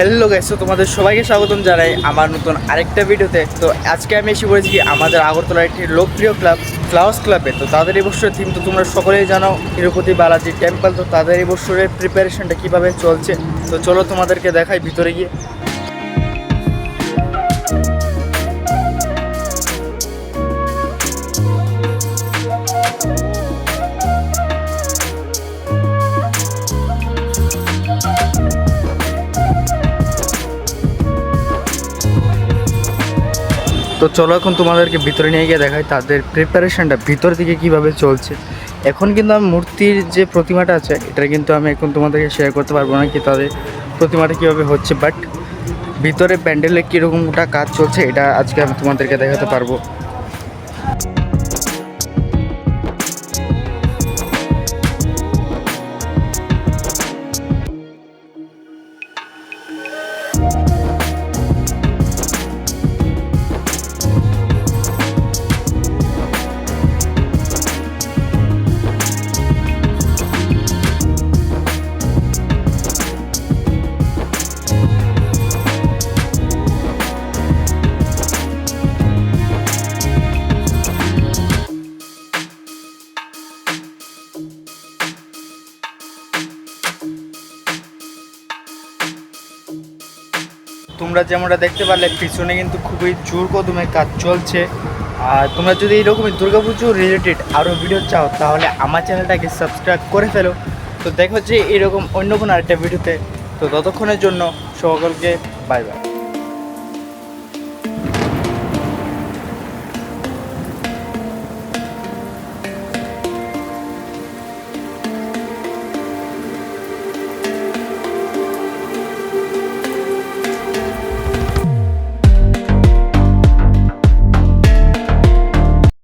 Hello guys, তো তোমাদের সবাইকে স্বাগতম জানাই আমার নতুন আরেকটা ভিডিওতে। তো আজকে আমি এসে পড়েছি আমাদের আগরতলার একটি লোকপ্রিয় ক্লাব ফ্লাওয়ার্স ক্লাবে। তো তাদের এই বছরের থিম তো তোমরা সকলেই জানো, তিরুপতি বালাজি টেম্পল। তো তাদের এই বছরের প্রিপারেশনটা কীভাবে চলছে, তো চলো তোমাদেরকে দেখাই ভিতরে গিয়ে। তো চলো এখন তোমাদেরকে ভিতরে নিয়ে গিয়ে দেখাই তাদের প্রিপারেশনটা ভিতর দিকে কিভাবে চলছে। এখন কিন্তু আমি মূর্তির যে প্রতিমাটা আছে এটা কিন্তু আমি এখন তোমাদেরকে শেয়ার করতে পারবো না কি তাদের প্রতিমাটা কীভাবে হচ্ছে, বাট ভিতরে প্যান্ডেলে কীরকমটা কাজ চলছে এটা আজকে আমি তোমাদেরকে দেখাতে পারবো। তোমরা যেমনটা দেখতে পারলে পিছনে কিন্তু খুবই জোর কদমে কাজ চলছে। আর তোমরা যদি এরকমই দুর্গাপুজো রিলেটেড আরও ভিডিও চাও তাহলে আমার চ্যানেলটাকে সাবস্ক্রাইব করে ফেলো। তো দেখো যে এরকম অন্য কোনো আরেকটা ভিডিওতে। তো ততক্ষণের জন্য সকলকে বাই বাই।